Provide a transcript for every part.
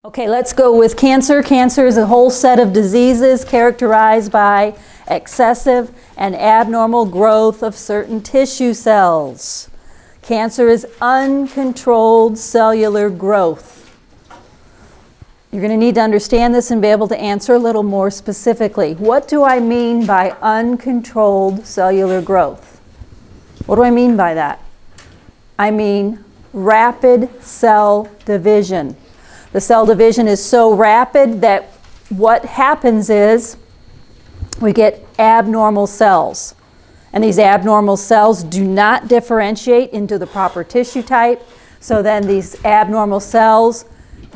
Okay, let's go with cancer. Cancer is a whole set of diseases characterized by excessive and abnormal growth of certain tissue cells. Cancer is uncontrolled cellular growth. You're going to need to understand this and be able to answer a little more specifically. What do I mean by uncontrolled cellular growth? What do I mean by that? I mean rapid cell division. The cell division is so rapid that what happens is we get abnormal cells. And these abnormal cells do not differentiate into the proper tissue type. So then these abnormal cells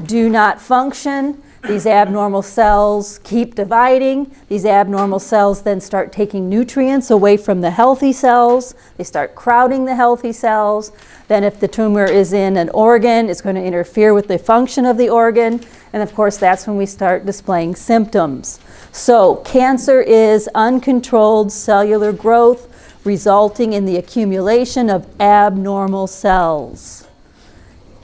do not function. These abnormal cells keep dividing. These abnormal cells then start taking nutrients away from the healthy cells. They start crowding the healthy cells. Then if the tumor is in an organ, it's going to interfere with the function of the organ. And of course, that's when we start displaying symptoms. So cancer is uncontrolled cellular growth resulting in the accumulation of abnormal cells.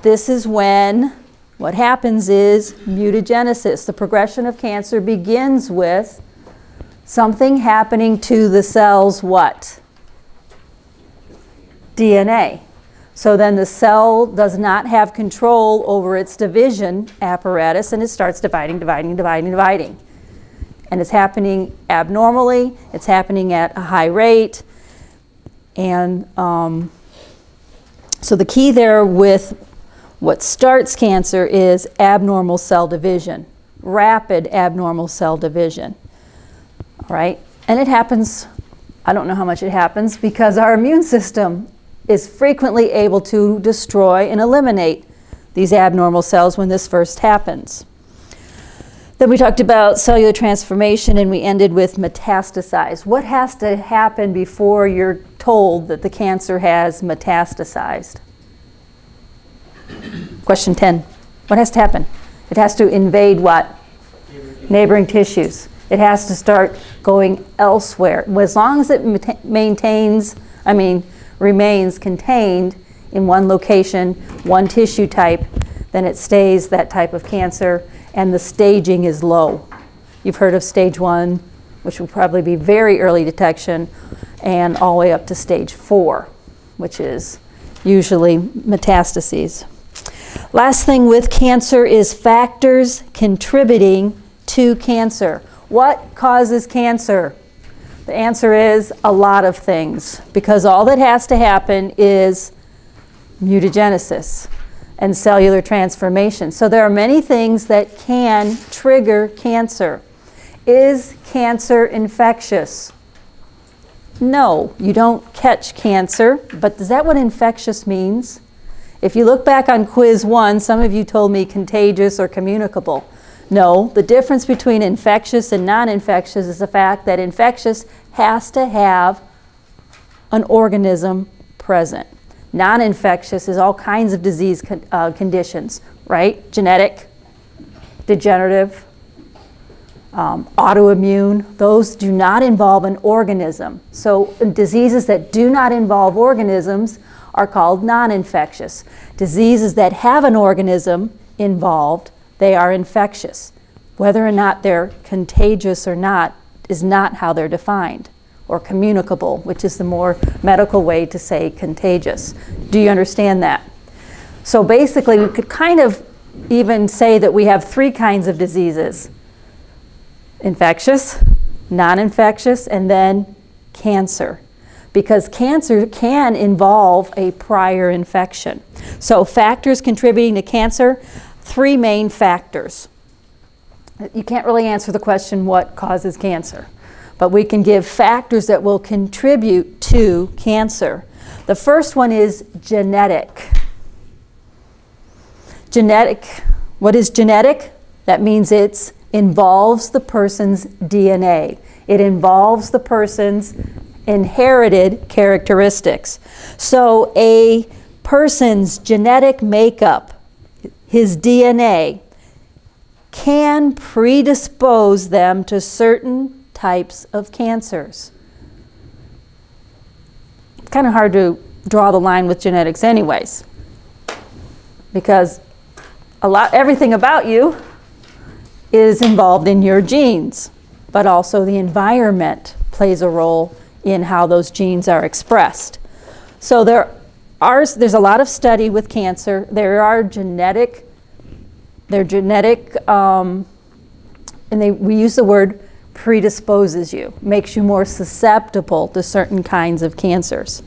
This is when what happens is mutagenesis. The progression of cancer begins with something happening to the cell's what? DNA. So then the cell does not have control over its division apparatus and it starts dividing. And it's happening abnormally, it's happening at a high rate. And so the key there with what starts cancer is abnormal cell division, rapid abnormal cell division, all right? And it happens, I don't know how much it happens, because our immune system is frequently able to destroy and eliminate these abnormal cells when this first happens. Then we talked about cellular transformation and we ended with metastasize. What has to happen before you're told that the cancer has metastasized? Question 10. What has to happen? It has to invade what? Neighboring tissues. It has to start going elsewhere. As long as it remains contained in one location, one tissue type, then it stays that type of cancer and the staging is low. You've heard of stage 1, which will probably be very early detection, and all the way up to stage 4, which is usually metastases. Last thing with cancer is factors contributing to cancer. What causes cancer? The answer is a lot of things, because all that has to happen is mutagenesis and cellular transformation. So there are many things that can trigger cancer. Is cancer infectious? No, you don't catch cancer, but is that what infectious means? If you look back on quiz 1, some of you told me contagious or communicable. No, the difference between infectious and non-infectious is the fact that infectious has to have an organism present. Non-infectious is all kinds of disease conditions, right? Genetic, degenerative, autoimmune. Those do not involve an organism. So diseases that do not involve organisms are called non-infectious. Diseases that have an organism involved, they are infectious. Whether or not they're contagious or not is not how they're defined. Or communicable, which is the more medical way to say contagious. Do you understand that? So basically, we could kind of even say that we have 3 kinds of diseases. Infectious, non-infectious, and then cancer. Because cancer can involve a prior infection. So factors contributing to cancer, 3 main factors. You can't really answer the question, what causes cancer? But we can give factors that will contribute to cancer. The first one is genetic. Genetic, what is genetic? That means it involves the person's DNA. It involves the person's inherited characteristics. So a person's genetic makeup, his DNA, can predispose them to certain types of cancers. It's kind of hard to draw the line with genetics anyways, because everything about you is involved in your genes, but also the environment plays a role in how those genes are expressed. So there's a lot of study with cancer. We use the word predisposes you, makes you more susceptible to certain kinds of cancers.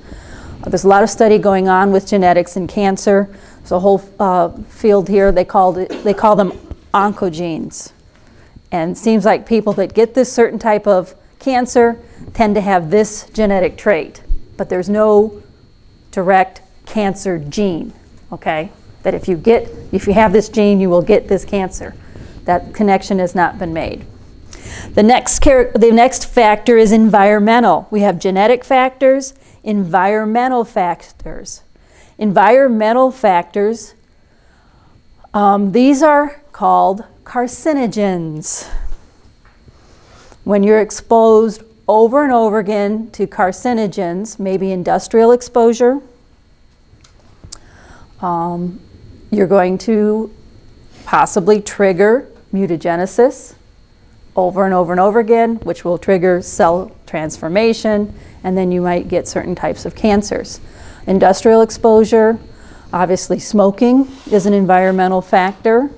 There's a lot of study going on with genetics and cancer. There's a whole field here. They call them oncogenes. And it seems like people that get this certain type of cancer tend to have this genetic trait, but there's no direct cancer gene, okay? That if you have this gene, you will get this cancer. That connection has not been made. The next factor is environmental. We have genetic factors, environmental factors. Environmental factors, these are called carcinogens. When you're exposed over and over again to carcinogens, maybe industrial exposure, you're going to possibly trigger mutagenesis over and over and over again, which will trigger cell transformation, and then you might get certain types of cancers. Industrial exposure, obviously smoking is an environmental factor.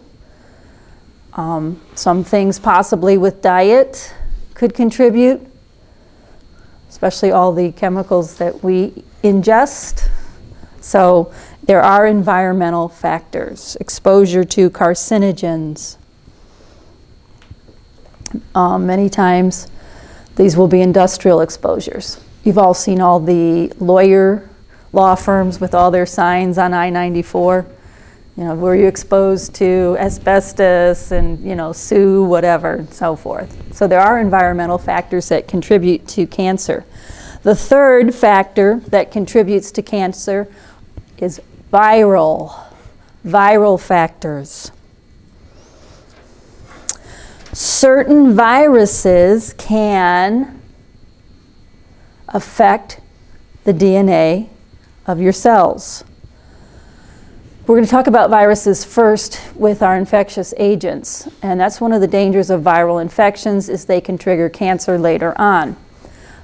Some things possibly with diet could contribute, especially all the chemicals that we ingest. So there are environmental factors, exposure to carcinogens. Many times these will be industrial exposures. You've all seen all the law firms with all their signs on I-94. Were you exposed to asbestos and, sue, whatever, and so forth. So there are environmental factors that contribute to cancer. The third factor that contributes to cancer is viral factors. Certain viruses can affect the DNA of your cells. We're going to talk about viruses first with our infectious agents, and that's one of the dangers of viral infections is they can trigger cancer later on.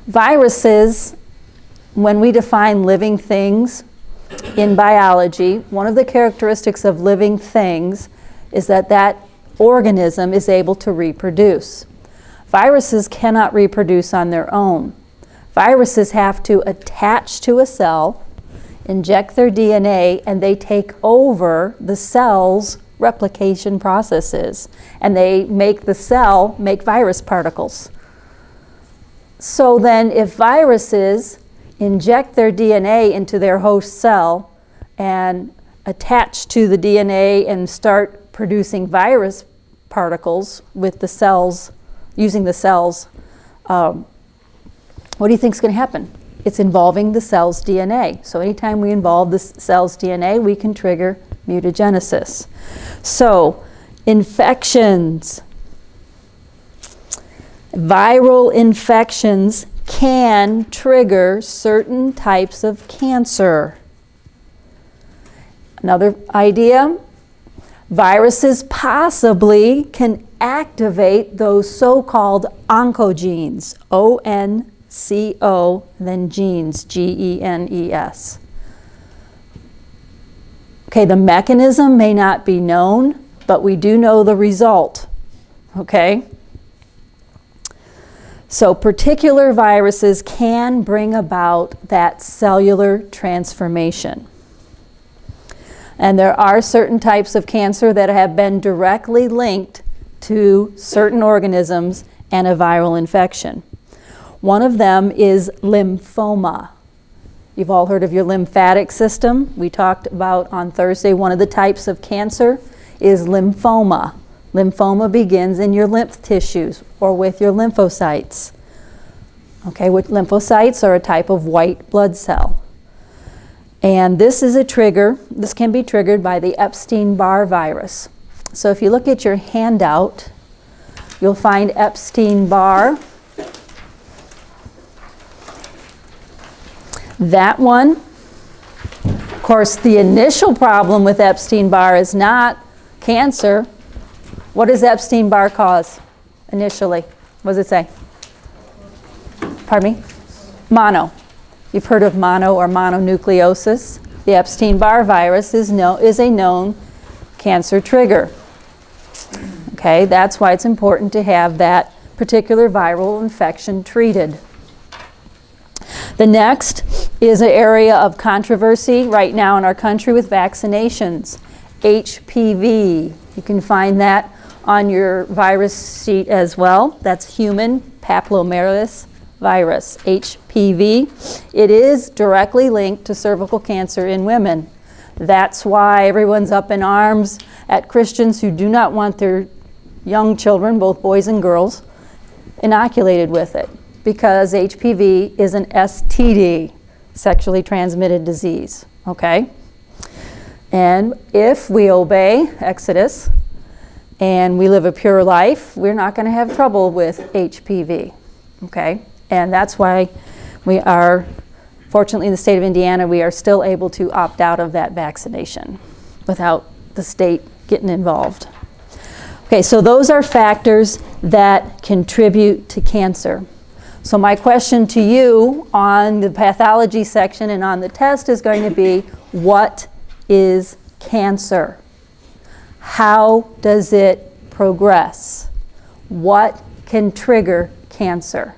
Viruses, when we define living things in biology, one of the characteristics of living things is that organism is able to reproduce. Viruses cannot reproduce on their own. Viruses have to attach to a cell, inject their DNA, and they take over the cell's replication processes, and they make the cell make virus particles. So then if viruses inject their DNA into their host cell and attach to the DNA and start producing virus particles with the cells, using the cells, what do you think is going to happen? It's involving the cell's DNA. So anytime we involve the cell's DNA, we can trigger mutagenesis. So infections, viral infections can trigger certain types of cancer. Another idea, viruses possibly can activate those so-called oncogenes, O-N-C-O, then genes, G-E-N-E-S. Okay, the mechanism may not be known, but we do know the result, okay? So particular viruses can bring about that cellular transformation. And there are certain types of cancer that have been directly linked to certain organisms and a viral infection. One of them is lymphoma. You've all heard of your lymphatic system. We talked about on Thursday one of the types of cancer is lymphoma. Lymphoma begins in your lymph tissues or with your lymphocytes. Okay, lymphocytes are a type of white blood cell. And this is a trigger. This can be triggered by the Epstein-Barr virus. So if you look at your handout, you'll find Epstein-Barr. That one. Of course, the initial problem with Epstein-Barr is not cancer, what does Epstein-Barr cause initially? What does it say? Pardon me? Mono. You've heard of mono or mononucleosis. The Epstein-Barr virus is a known cancer trigger. Okay, that's why it's important to have that particular viral infection treated. The next is an area of controversy right now in our country with vaccinations. HPV. You can find that on your virus sheet as well. That's human papillomavirus virus, HPV. It is directly linked to cervical cancer in women. That's why everyone's up in arms at Christians who do not want their young children, both boys and girls, inoculated with it, because HPV is an STD, sexually transmitted disease, okay? And if we obey Exodus and we live a pure life, we're not going to have trouble with HPV, okay? And that's why we are, fortunately in the state of Indiana, we are still able to opt out of that vaccination without the state getting involved. Okay, so those are factors that contribute to cancer. So my question to you on the pathology section and on the test is going to be, what is cancer? How does it progress? What can trigger cancer?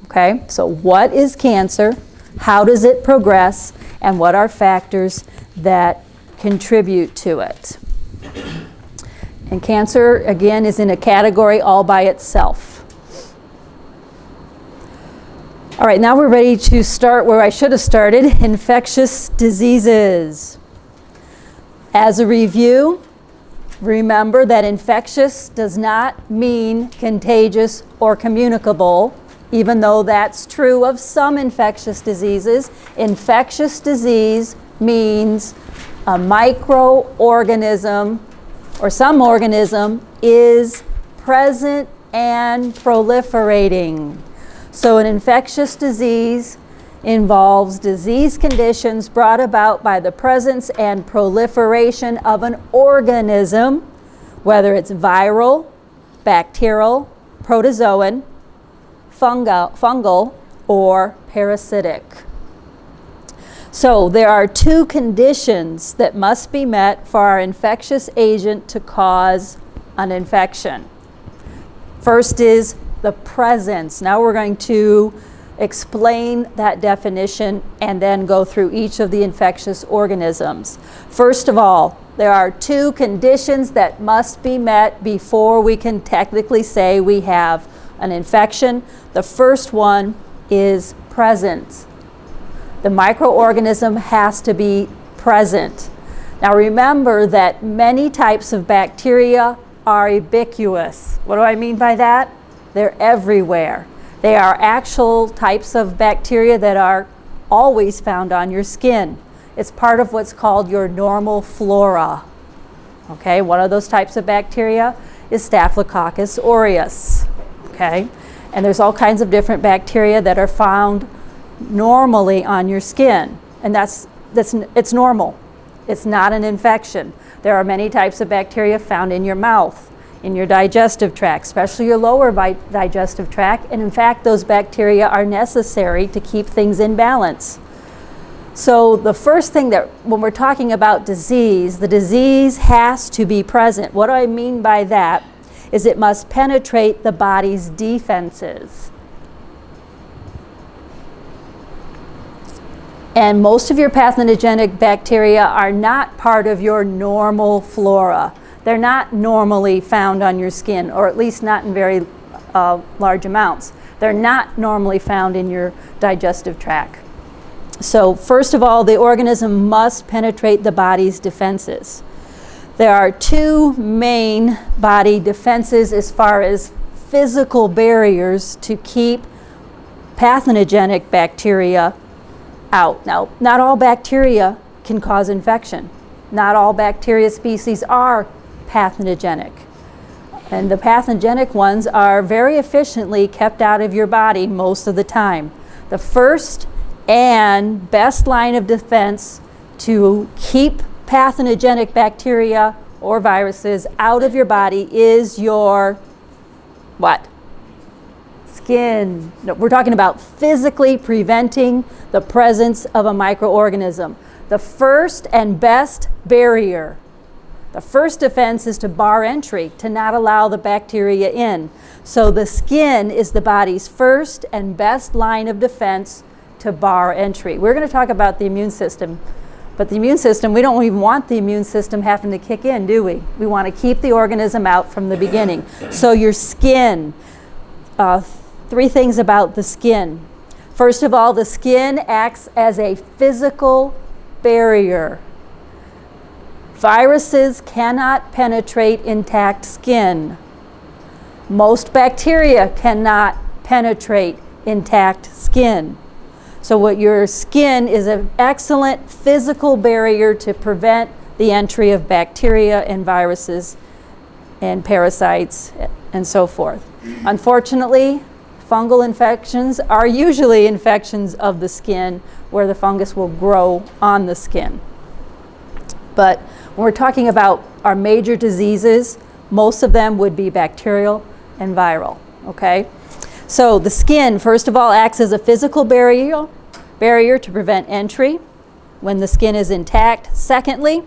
Okay, so what is cancer? How does it progress? And what are factors that contribute to it? And cancer, again, is in a category all by itself. All right, now we're ready to start where I should have started, infectious diseases. As a review, remember that infectious does not mean contagious or communicable, even though that's true of some infectious diseases. Infectious disease means a microorganism or some organism is present and proliferating. So an infectious disease involves disease conditions brought about by the presence and proliferation of an organism, whether it's viral, bacterial, protozoan, fungal, or parasitic. So there are two conditions that must be met for our infectious agent to cause an infection. First is the presence. Now we're going to explain that definition and then go through each of the infectious organisms. First of all, there are two conditions that must be met before we can technically say we have an infection. The first one is presence. The microorganism has to be present. Now remember that many types of bacteria are ubiquitous. What do I mean by that? They're everywhere. They are actual types of bacteria that are always found on your skin. It's part of what's called your normal flora. Okay, one of those types of bacteria is Staphylococcus aureus. Okay, and there's all kinds of different bacteria that are found normally on your skin, and it's normal. It's not an infection. There are many types of bacteria found in your mouth, in your digestive tract, especially your lower digestive tract, and in fact those bacteria are necessary to keep things in balance. So the first thing that when we're talking about disease, the disease has to be present. What do I mean by that is it must penetrate the body's defenses. And most of your pathogenic bacteria are not part of your normal flora. They're not normally found on your skin, or at least not in very large amounts. They're not normally found in your digestive tract. So first of all, the organism must penetrate the body's defenses. There are two main body defenses as far as physical barriers to keep pathogenic bacteria out. Now, not all bacteria can cause infection. Not all bacteria species are pathogenic. And the pathogenic ones are very efficiently kept out of your body most of the time. The first and best line of defense to keep pathogenic bacteria or viruses out of your body is your what? Skin. No, we're talking about physically preventing the presence of a microorganism. The first and best barrier. The first defense is to bar entry, to not allow the bacteria in. So the skin is the body's first and best line of defense to bar entry. We're going to talk about the immune system, but the immune system, we don't even want the immune system having to kick in, do we? We want to keep the organism out from the beginning. So your skin, 3 things about the skin. First of all, the skin acts as a physical barrier. Viruses cannot penetrate intact skin. Most bacteria cannot penetrate intact skin. So what your skin is an excellent physical barrier to prevent the entry of bacteria and viruses and parasites and so forth. Unfortunately, fungal infections are usually infections of the skin where the fungus will grow on the skin. But when we're talking about our major diseases, most of them would be bacterial and viral, okay? So the skin, first of all, acts as a physical barrier to prevent entry when the skin is intact. Secondly,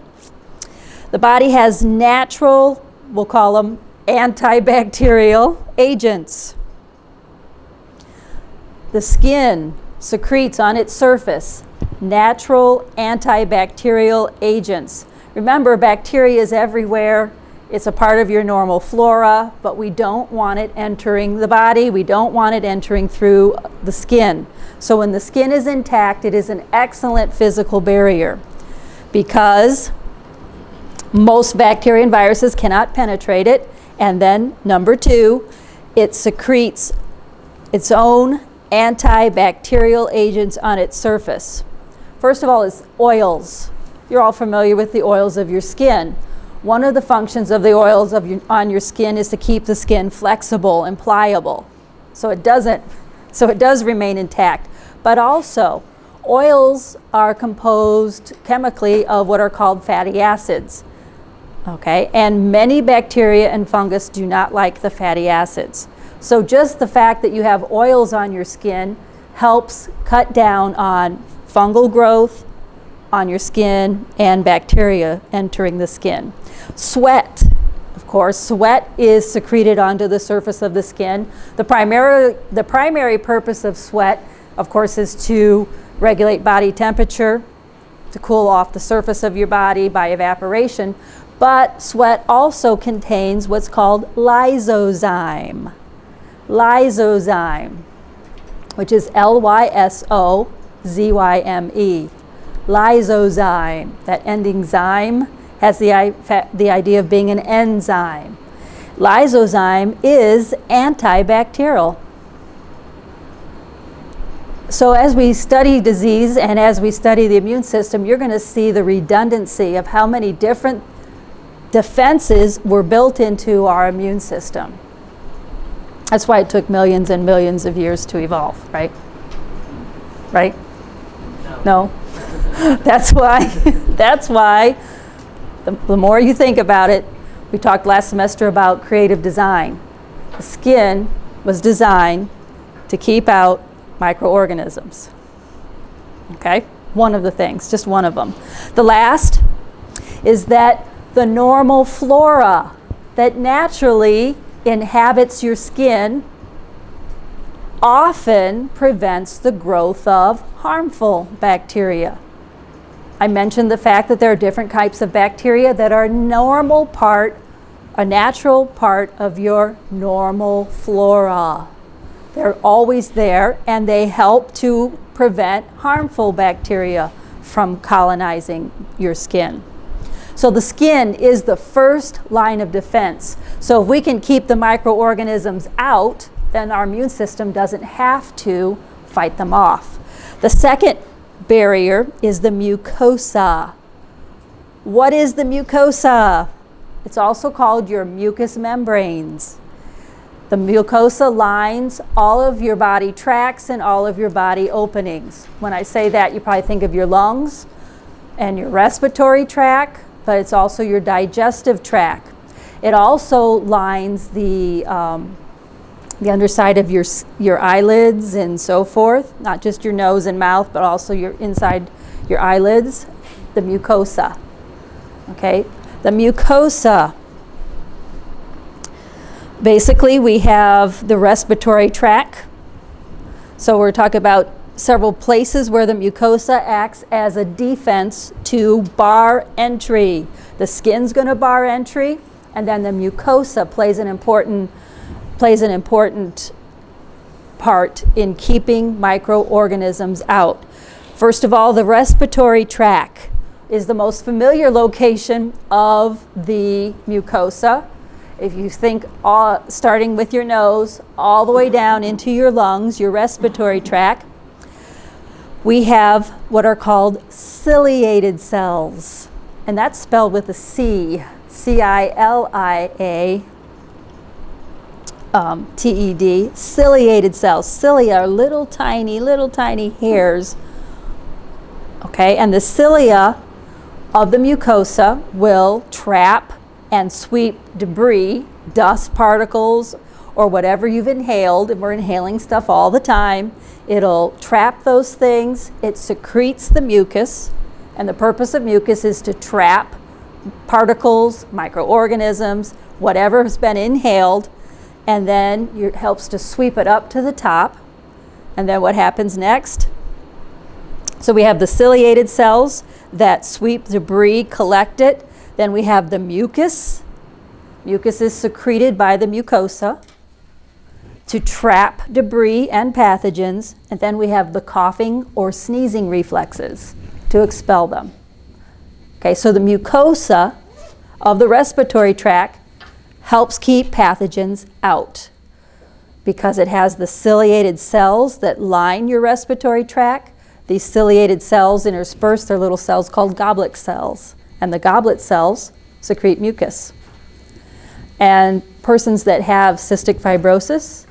the body has natural, we'll call them antibacterial agents. The skin secretes on its surface natural antibacterial agents. Remember, bacteria is everywhere. It's a part of your normal flora, but we don't want it entering the body. We don't want it entering through the skin. So when the skin is intact, it is an excellent physical barrier because most bacteria and viruses cannot penetrate it. And then number 2, it secretes its own antibacterial agents on its surface. First of all is oils. You're all familiar with the oils of your skin. One of the functions of the oils on your skin is to keep the skin flexible and pliable. So it does remain intact. But also, oils are composed chemically of what are called fatty acids. Okay, and many bacteria and fungus do not like the fatty acids. So just the fact that you have oils on your skin helps cut down on fungal growth on your skin and bacteria entering the skin. Sweat, of course, sweat is secreted onto the surface of the skin. The primary purpose of sweat, of course, is to regulate body temperature, to cool off the surface of your body by evaporation. But sweat also contains what's called lysozyme. Lysozyme, which is Lysozyme. Lysozyme. That ending zyme has the idea of being an enzyme. Lysozyme is antibacterial. So as we study disease and as we study the immune system, you're going to see the redundancy of how many different defenses were built into our immune system. That's why it took millions and millions of years to evolve, right? Right? No? That's why the more you think about it, we talked last semester about creative design. The skin was designed to keep out microorganisms. Okay? One of the things, just one of them. The last is that the normal flora that naturally inhabits your skin often prevents the growth of harmful bacteria. I mentioned the fact that there are different types of bacteria that are a natural part of your normal flora. They're always there, and they help to prevent harmful bacteria from colonizing your skin. So the skin is the first line of defense. So if we can keep the microorganisms out, then our immune system doesn't have to fight them off. The second barrier is the mucosa. What is the mucosa? It's also called your mucous membranes. The mucosa lines all of your body tracts and all of your body openings. When I say that, you probably think of your lungs and your respiratory tract, but it's also your digestive tract. It also lines the underside of your eyelids and so forth, not just your nose and mouth, but also your inside your eyelids, the mucosa. Okay, the mucosa. Basically, we have the respiratory tract. So we're talking about several places where the mucosa acts as a defense to bar entry. The skin's going to bar entry, and then the mucosa plays an important part in keeping microorganisms out. First of all, the respiratory tract is the most familiar location of the mucosa. If you think starting with your nose all the way down into your lungs, your respiratory tract, we have what are called ciliated cells. And that's spelled with a C, C-I-L-I-A. T-E-D, ciliated cells. Cilia are little tiny hairs. Okay, and the cilia of the mucosa will trap and sweep debris, dust particles, or whatever you've inhaled, and we're inhaling stuff all the time. It'll trap those things. It secretes the mucus, and the purpose of mucus is to trap particles, microorganisms, whatever has been inhaled, and then it helps to sweep it up to the top. And then what happens next? So we have the ciliated cells that sweep debris, collect it. Then we have the mucus. Mucus is secreted by the mucosa to trap debris and pathogens. And then we have the coughing or sneezing reflexes to expel them. Okay, so the mucosa of the respiratory tract helps keep pathogens out because it has the ciliated cells that line your respiratory tract. These ciliated cells intersperse their little cells called goblet cells. And the goblet cells secrete mucus. And persons that have cystic fibrosis,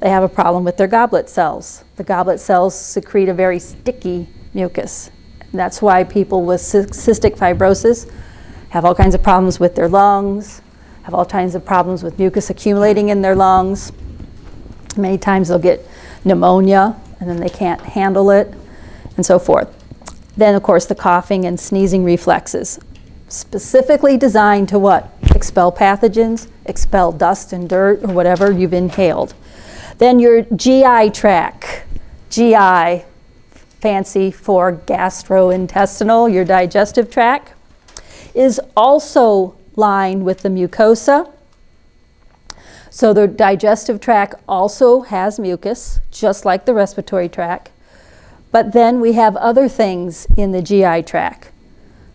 they have a problem with their goblet cells. The goblet cells secrete a very sticky mucus. And that's why people with cystic fibrosis have all kinds of problems with their lungs, have all kinds of problems with mucus accumulating in their lungs. Many times they'll get pneumonia, and then they can't handle it, and so forth. Then, of course, the coughing and sneezing reflexes, specifically designed to what? Expel pathogens, expel dust and dirt, or whatever you've inhaled. Then your GI tract, GI, fancy for gastrointestinal, your digestive tract, is also lined with the mucosa. So the digestive tract also has mucus, just like the respiratory tract. But then we have other things in the GI tract.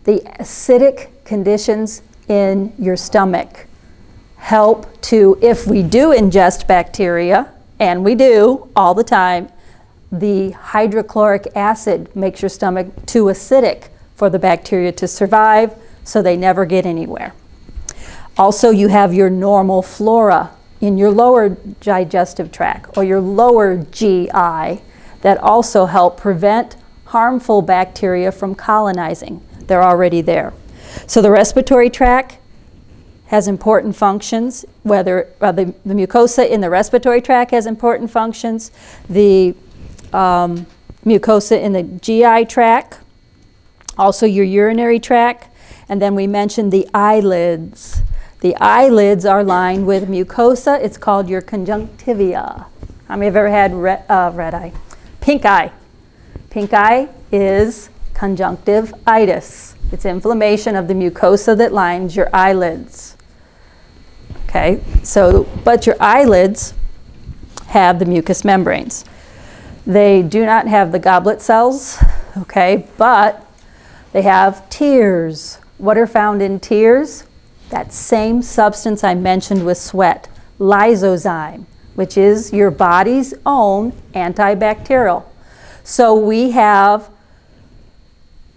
The acidic conditions in your stomach help to, if we do ingest bacteria, and we do all the time, the hydrochloric acid makes your stomach too acidic for the bacteria to survive, so they never get anywhere. Also, you have your normal flora in your lower digestive tract or your lower GI that also help prevent harmful bacteria from colonizing. They're already there. So the respiratory tract has important functions, whether the mucosa in the respiratory tract has important functions, the mucosa in the GI tract, also your urinary tract, and then we mentioned the eyelids. The eyelids are lined with mucosa. It's called your conjunctiva. How many have ever had red eye? Pink eye. Pink eye is conjunctivitis. It's inflammation of the mucosa that lines your eyelids. Okay, so, but your eyelids have the mucous membranes. They do not have the goblet cells, okay, but they have tears. What are found in tears? That same substance I mentioned with sweat, lysozyme, which is your body's own antibacterial. So we have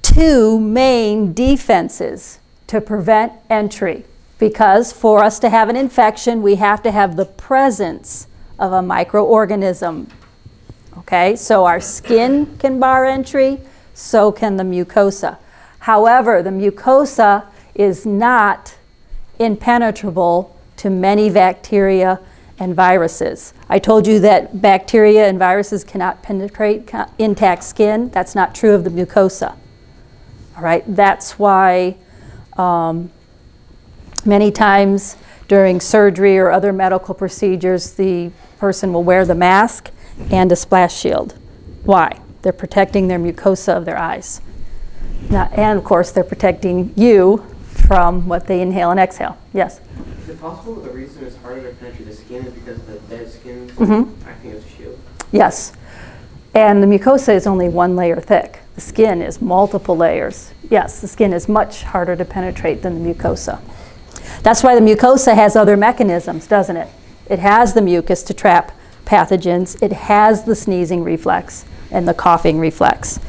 two main defenses to prevent entry, because for us to have an infection, we have to have the presence of a microorganism. Okay, so our skin can bar entry, so can the mucosa. However, the mucosa is not impenetrable to many bacteria and viruses. I told you that bacteria and viruses cannot penetrate intact skin. That's not true of the mucosa. All right, that's why many times during surgery or other medical procedures, the person will wear the mask and a splash shield. Why? They're protecting their mucosa of their eyes. And of course, they're protecting you from what they inhale and exhale. Yes? Is it possible that the reason it's harder to penetrate the skin is because the dead skin is acting as a shield? Yes. And the mucosa is only one layer thick. The skin is multiple layers. Yes, the skin is much harder to penetrate than the mucosa. That's why the mucosa has other mechanisms, doesn't it? It has the mucus to trap pathogens. It has the sneezing reflex and the coughing reflex.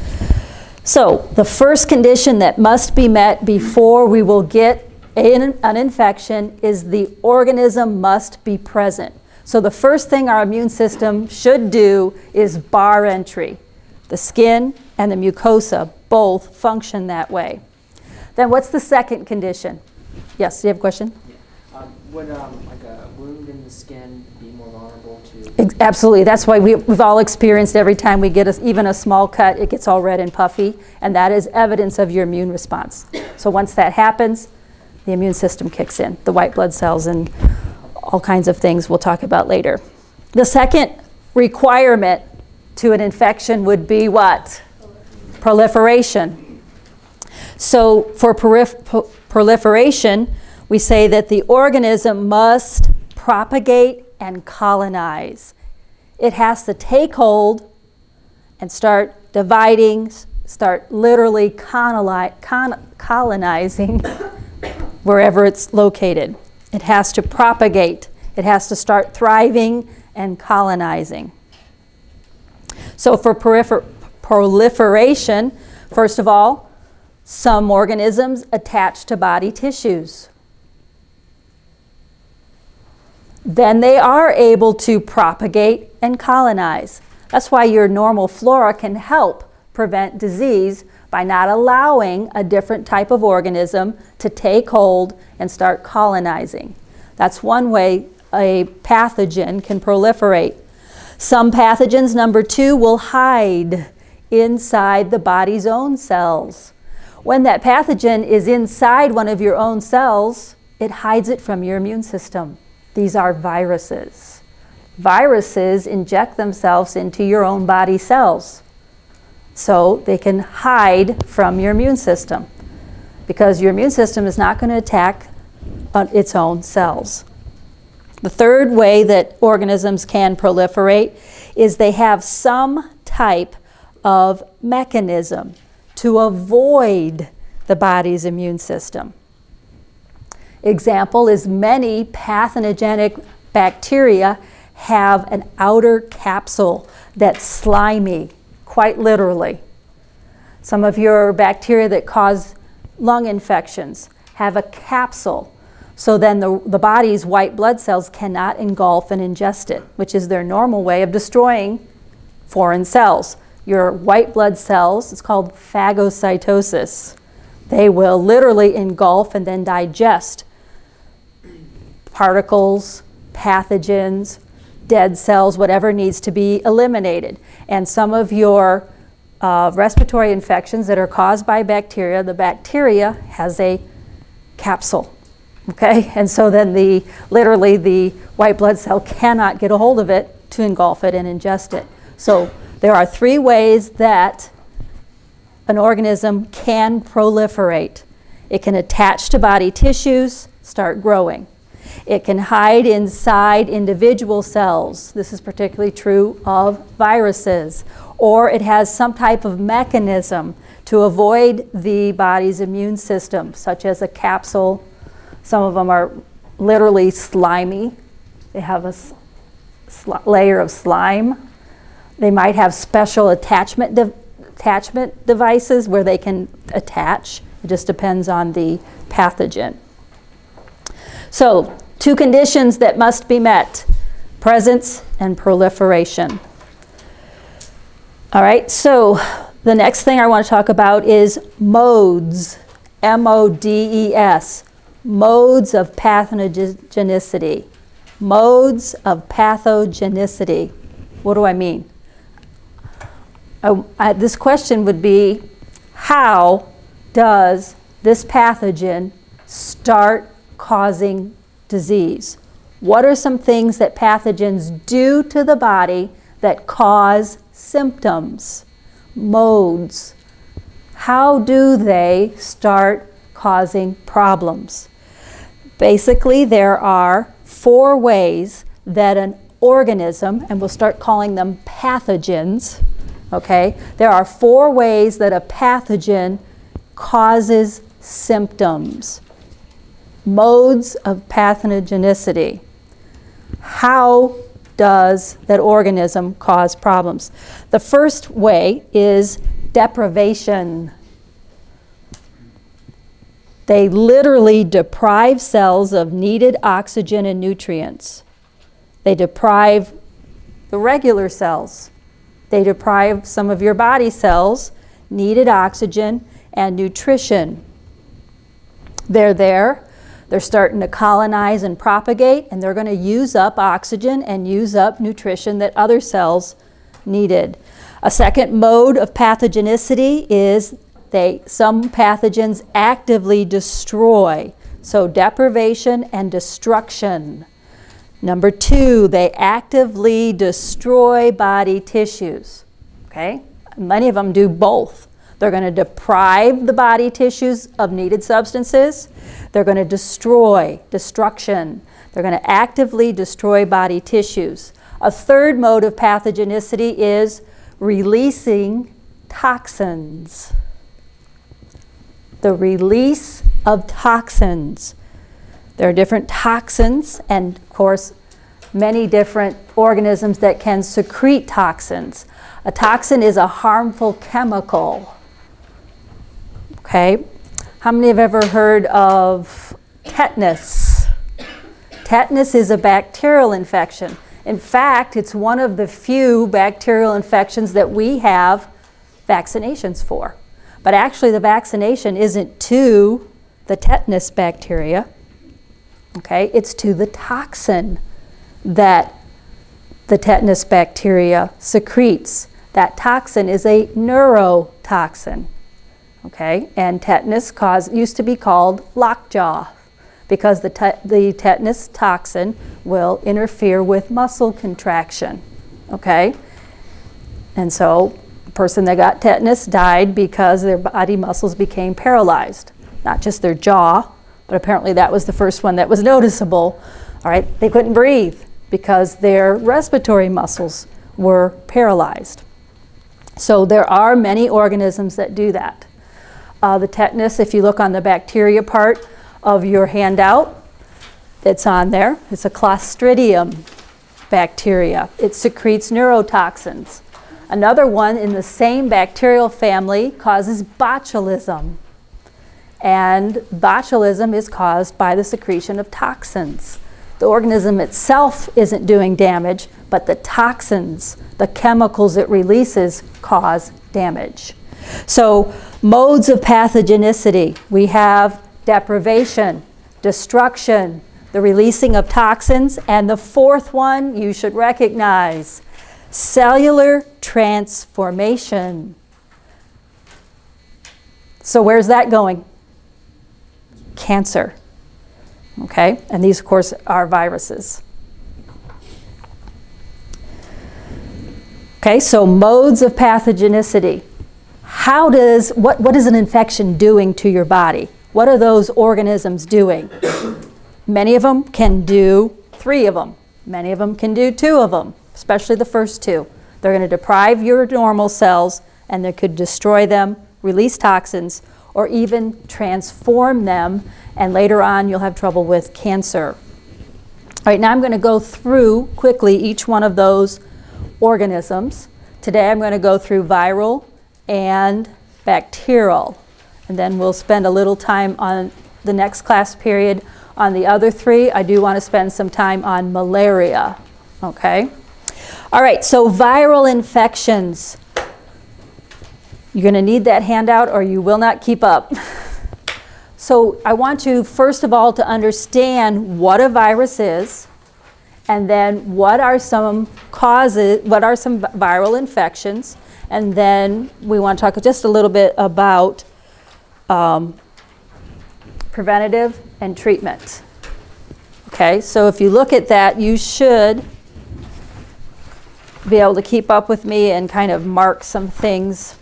So the first condition that must be met before we will get an infection is the organism must be present. So the first thing our immune system should do is bar entry. The skin and the mucosa both function that way. Then what's the second condition? Yes, do you have a question? Yeah. Would like a wound in the skin be more vulnerable to? Absolutely. That's why we've all experienced every time we get even a small cut, it gets all red and puffy, and that is evidence of your immune response. So once that happens, the immune system kicks in, the white blood cells and all kinds of things we'll talk about later. The second requirement to an infection would be what? Proliferation. So for proliferation, we say that the organism must propagate and colonize. It has to take hold and start dividing, start literally colonizing wherever it's located. It has to propagate. It has to start thriving and colonizing. So for proliferation, first of all, some organisms attach to body tissues. Then they are able to propagate and colonize. That's why your normal flora can help prevent disease by not allowing a different type of organism to take hold and start colonizing. That's one way a pathogen can proliferate. Some pathogens, number two, will hide inside the body's own cells. When that pathogen is inside one of your own cells, it hides it from your immune system. These are viruses. Viruses inject themselves into your own body cells, so they can hide from your immune system, because your immune system is not going to attack its own cells. The third way that organisms can proliferate is they have some type of mechanism to avoid the body's immune system. Example is many pathogenic bacteria have an outer capsule that's slimy, quite literally. Some of your bacteria that cause lung infections have a capsule, so then the body's white blood cells cannot engulf and ingest it, which is their normal way of destroying foreign cells. Your white blood cells, it's called phagocytosis. They will literally engulf and then digest particles, pathogens, dead cells, whatever needs to be eliminated. And some of your respiratory infections that are caused by bacteria, the bacteria has a capsule, okay? And so then literally the white blood cell cannot get a hold of it to engulf it and ingest it. So there are three ways that an organism can proliferate. It can attach to body tissues, start growing. It can hide inside individual cells. This is particularly true of viruses. Or it has some type of mechanism to avoid the body's immune system, such as a capsule. Some of them are literally slimy. They have a layer of slime. They might have special attachment devices where they can attach. It just depends on the pathogen. So, two conditions that must be met: presence and proliferation. All right, so the next thing I want to talk about is modes M-O-D-E-S, modes of pathogenicity. Modes of pathogenicity. What do I mean? This question would be, how does this pathogen start causing disease? What are some things that pathogens do to the body that cause symptoms? Modes. How do they start causing problems? Basically, there are 4 ways that an organism, and we'll start calling them pathogens, okay? There are 4 ways that a pathogen causes symptoms. Modes of pathogenicity. How does that organism cause problems? The first way is deprivation. They literally deprive cells of needed oxygen and nutrients. They deprive the regular cells. They deprive some of your body cells needed oxygen and nutrition. They're there. They're starting to colonize and propagate, and they're going to use up oxygen and use up nutrition that other cells needed. A second mode of pathogenicity is some pathogens actively destroy. So deprivation and destruction. Number 2, they actively destroy body tissues. Okay? Many of them do both. They're going to deprive the body tissues of needed substances. They're going to destroy, destruction. They're going to actively destroy body tissues. A third mode of pathogenicity is releasing toxins. The release of toxins. There are different toxins and, of course, many different organisms that can secrete toxins. A toxin is a harmful chemical. Okay? How many have ever heard of tetanus? Tetanus is a bacterial infection. In fact, it's one of the few bacterial infections that we have vaccinations for. But actually, the vaccination isn't to the tetanus bacteria. Okay? It's to the toxin that the tetanus bacteria secretes. That toxin is a neurotoxin. Okay, and tetanus used to be called lockjaw because the tetanus toxin will interfere with muscle contraction. Okay, and so the person that got tetanus died because their body muscles became paralyzed. Not just their jaw, but apparently that was the first one that was noticeable. All right, they couldn't breathe because their respiratory muscles were paralyzed. So there are many organisms that do that. The tetanus, if you look on the bacteria part of your handout, that's on there. It's a Clostridium bacteria. It secretes neurotoxins. Another one in the same bacterial family causes botulism. And botulism is caused by the secretion of toxins. The organism itself isn't doing damage, but the toxins, the chemicals it releases, cause damage. So, modes of pathogenicity. We have deprivation, destruction, the releasing of toxins, and the fourth one you should recognize, cellular transformation. So where's that going? Cancer. Okay, and these of course are viruses. Okay, so modes of pathogenicity. What is an infection doing to your body? What are those organisms doing? Many of them can do 3 of them. Many of them can do 2 of them, especially the first 2. They're going to deprive your normal cells, and they could destroy them, release toxins, or even transform them, and later on you'll have trouble with cancer. All right, now I'm going to go through quickly each one of those organisms. Today I'm going to go through viral and bacterial, and then we'll spend a little time on the next class period on the other 3. I do want to spend some time on malaria. Okay? All right, so viral infections. You're going to need that handout or you will not keep up. So I want you, first of all, to understand what a virus is, and then what are some causes, what are some viral infections, and then we want to talk just a little bit about preventative and treatment. Okay, so if you look at that, you should be able to keep up with me and kind of mark some things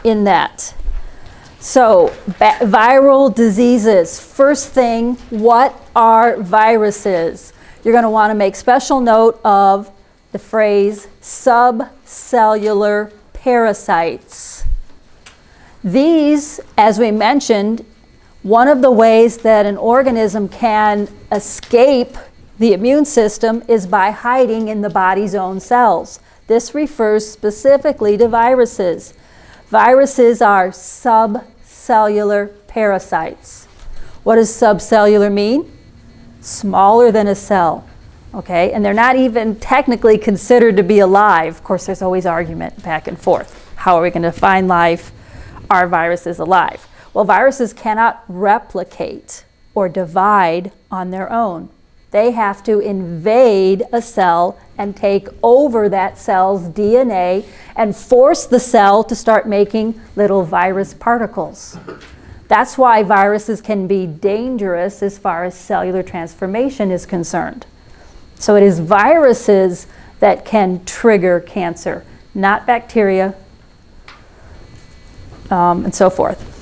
in that. So, viral diseases. First thing, what are viruses? You're going to want to make special note of the phrase subcellular parasites. These, as we mentioned, one of the ways that an organism can escape the immune system is by hiding in the body's own cells. This refers specifically to viruses. Viruses are subcellular parasites. What does subcellular mean? Smaller than a cell. Okay, and they're not even technically considered to be alive. Of course, there's always argument back and forth. How are we going to define life? Are viruses alive? Well, viruses cannot replicate or divide on their own. They have to invade a cell and take over that cell's DNA and force the cell to start making little virus particles. That's why viruses can be dangerous as far as cellular transformation is concerned. So it is viruses that can trigger cancer, not bacteria, and so forth.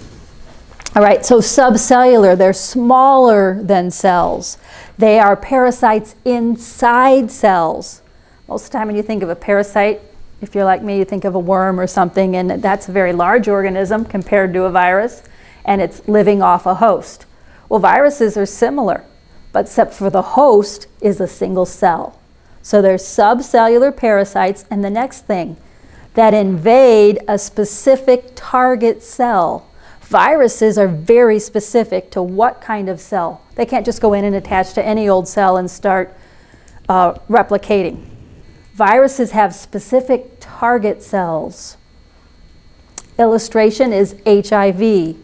All right, so subcellular, they're smaller than cells. They are parasites inside cells. Most of the time when you think of a parasite, if you're like me, you think of a worm or something, and that's a very large organism compared to a virus, and it's living off a host. Well, viruses are similar, but except for the host is a single cell. So they're subcellular parasites, and the next thing, that invade a specific target cell. Viruses are very specific to what kind of cell. They can't just go in and attach to any old cell and start replicating. Viruses have specific target cells. Illustration is HIV.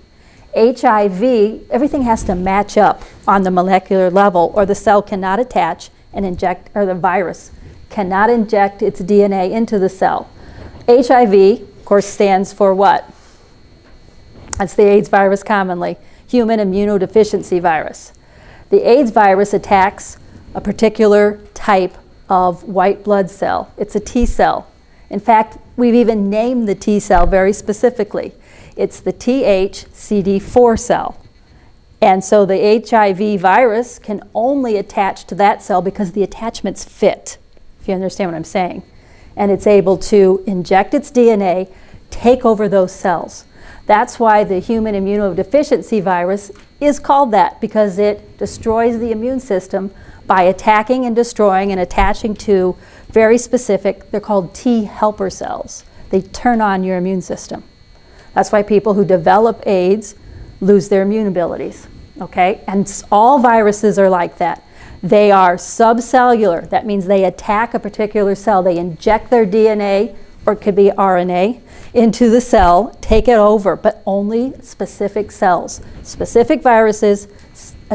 HIV, everything has to match up on the molecular level, or the cell cannot attach and inject, or the virus cannot inject its DNA into the cell. HIV, of course, stands for what? That's the AIDS virus commonly, human immunodeficiency virus. The AIDS virus attacks a particular type of white blood cell. It's a T cell. In fact, we've even named the T cell very specifically. It's the THCD4 cell. And so the HIV virus can only attach to that cell because the attachments fit, if you understand what I'm saying. And it's able to inject its DNA, take over those cells. That's why the human immunodeficiency virus is called that, because it destroys the immune system by attacking and destroying and attaching to very specific, they're called T helper cells. They turn on your immune system. That's why people who develop AIDS lose their immune abilities, okay? And all viruses are like that. They are subcellular. That means they attack a particular cell. They inject their DNA, or it could be RNA, into the cell, take it over, but only specific cells. Specific viruses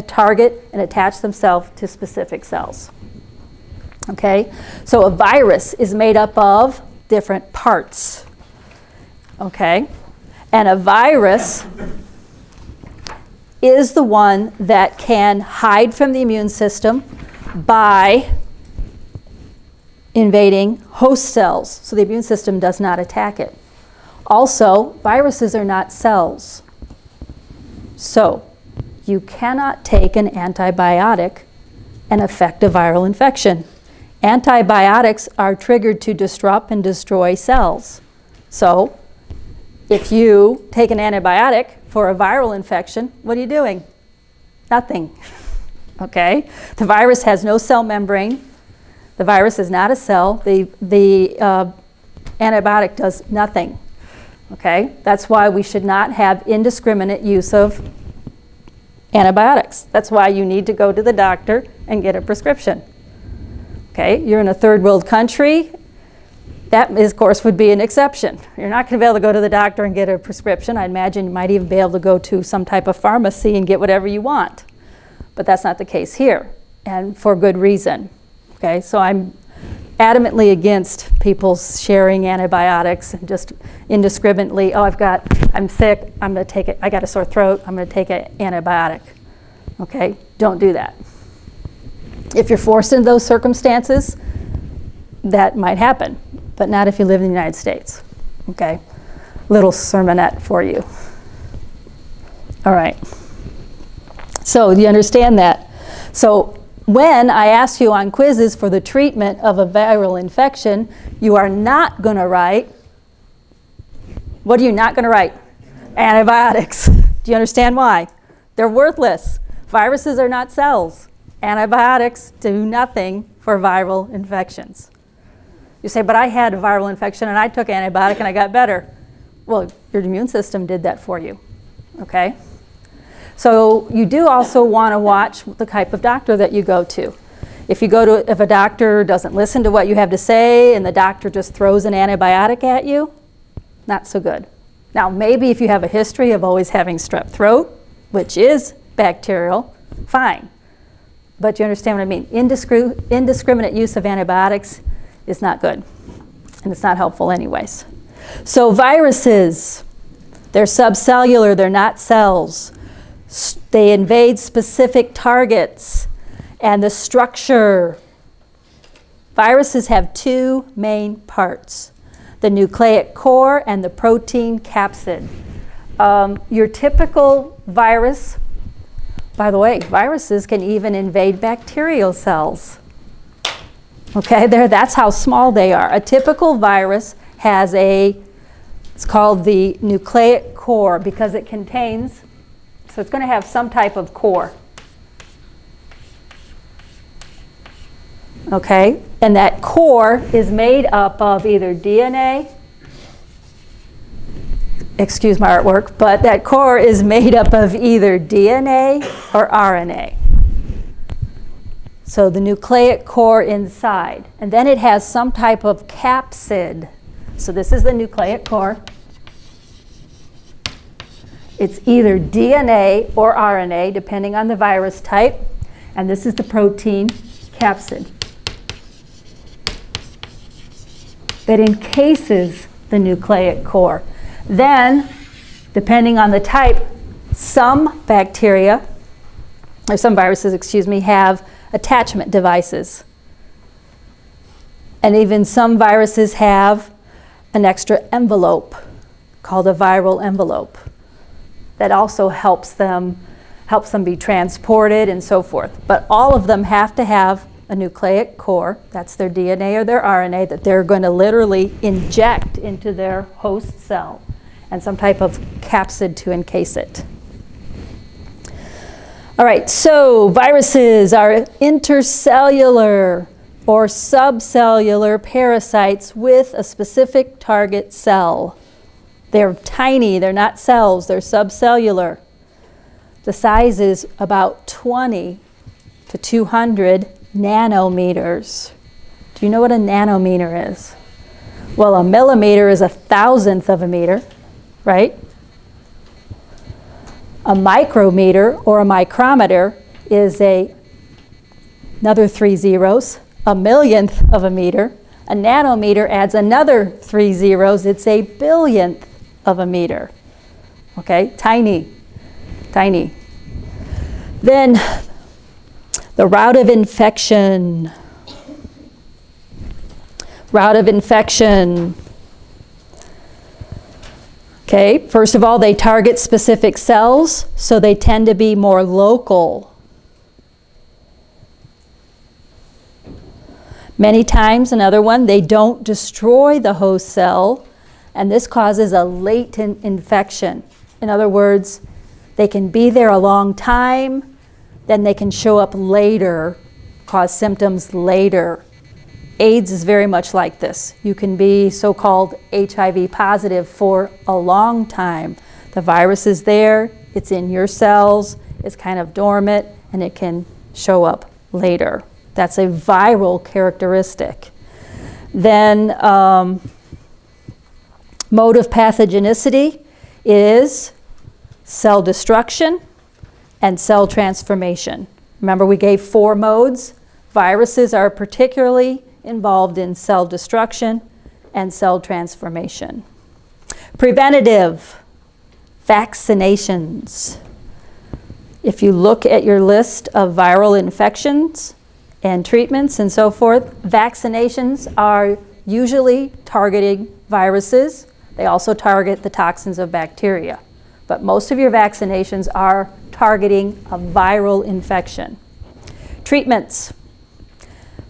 target and attach themselves to specific cells. Okay? So a virus is made up of different parts. Okay? And a virus is the one that can hide from the immune system by invading host cells, so the immune system does not attack it. Also, viruses are not cells. So, you cannot take an antibiotic and affect a viral infection. Antibiotics are triggered to disrupt and destroy cells. So, if you take an antibiotic for a viral infection, what are you doing? Nothing. Okay? The virus has no cell membrane. The virus is not a cell. The antibiotic does nothing. Okay? That's why we should not have indiscriminate use of antibiotics. That's why you need to go to the doctor and get a prescription. Okay? You're in a third world country. That, of course, would be an exception. You're not going to be able to go to the doctor and get a prescription. I imagine you might even be able to go to some type of pharmacy and get whatever you want. But that's not the case here, and for good reason. Okay, so I'm adamantly against people sharing antibiotics and just indiscriminately, oh, I'm sick, I'm going to take it, I got a sore throat, I'm going to take an antibiotic. Okay, don't do that. If you're forced into those circumstances, that might happen, but not if you live in the United States. Okay, little sermonette for you. All right, so do you understand that? So when I ask you on quizzes for the treatment of a viral infection, you are not going to write, what are you not going to write? Antibiotics. Do you understand why? They're worthless. Viruses are not cells. Antibiotics do nothing for viral infections. You say, but I had a viral infection and I took antibiotic and I got better. Well, your immune system did that for you, okay? So you do also want to watch the type of doctor that you go to. If a doctor doesn't listen to what you have to say and the doctor just throws an antibiotic at you, not so good. Now, maybe if you have a history of always having strep throat, which is bacterial, fine. But you understand what I mean? Indiscriminate use of antibiotics is not good, and it's not helpful anyways. So viruses, they're subcellular, they're not cells. They invade specific targets, and the structure. Viruses have two main parts, the nucleic core and the protein capsid. Your typical virus, by the way, viruses can even invade bacterial cells. Okay, that's how small they are. A typical virus has it's called the nucleic core because it contains, so it's going to have some type of core. Okay, and that core is made up of either DNA, excuse my artwork, but that core is made up of either DNA or RNA. So the nucleic core inside, and then it has some type of capsid. So this is the nucleic core. It's either DNA or RNA, depending on the virus type, and this is the protein capsid that encases the nucleic core. Then, depending on the type, some bacteria, or some viruses, have attachment devices. And even some viruses have an extra envelope called a viral envelope that also helps them be transported and so forth. But all of them have to have a nucleic core, that's their DNA or their RNA, that they're going to literally inject into their host cell, and some type of capsid to encase it. All right, so viruses are intercellular or subcellular parasites with a specific target cell. They're tiny, they're not cells, they're subcellular. The size is about 20 to 200 nanometers. Do you know what a nanometer is? Well, a millimeter is 1,000th of a meter, right? A micrometer or a micrometer is another 3 zeros, a millionth of a meter. A nanometer adds another 3 zeros, it's a billionth of a meter. Okay, tiny, tiny. Then the route of infection. Route of infection. Okay, first of all, they target specific cells, so they tend to be more local. Many times, another one, they don't destroy the host cell, and this causes a latent infection. In other words, they can be there a long time, then they can show up later, cause symptoms later. AIDS is very much like this. You can be so-called HIV positive for a long time. The virus is there, it's in your cells, it's kind of dormant, and it can show up later. That's a viral characteristic. Then mode of pathogenicity is cell destruction and cell transformation. Remember, we gave 4 modes. Viruses are particularly involved in cell destruction and cell transformation. Preventative, vaccinations. If you look at your list of viral infections and treatments and so forth, vaccinations are usually targeting viruses. They also target the toxins of bacteria. But most of your vaccinations are targeting a viral infection. Treatments.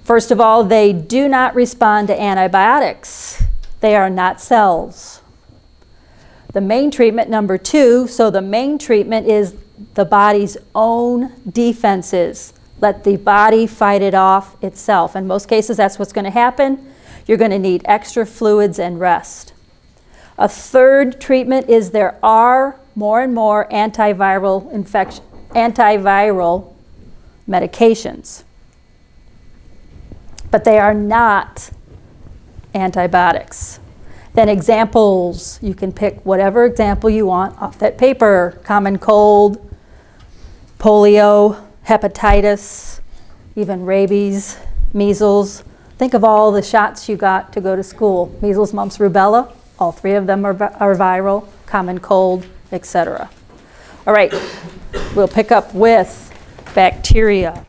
First of all, they do not respond to antibiotics. They are not cells. The main treatment, number 2, so the main treatment is the body's own defenses. Let the body fight it off itself. In most cases, that's what's going to happen. You're going to need extra fluids and rest. A third treatment is there are more and more antiviral medications. But they are not antibiotics. Then examples, you can pick whatever example you want off that paper. Common cold, polio, hepatitis, even rabies, measles. Think of all the shots you got to go to school. Measles, mumps, rubella, all 3 of them are viral, common cold, etc. All right, we'll pick up with bacteria.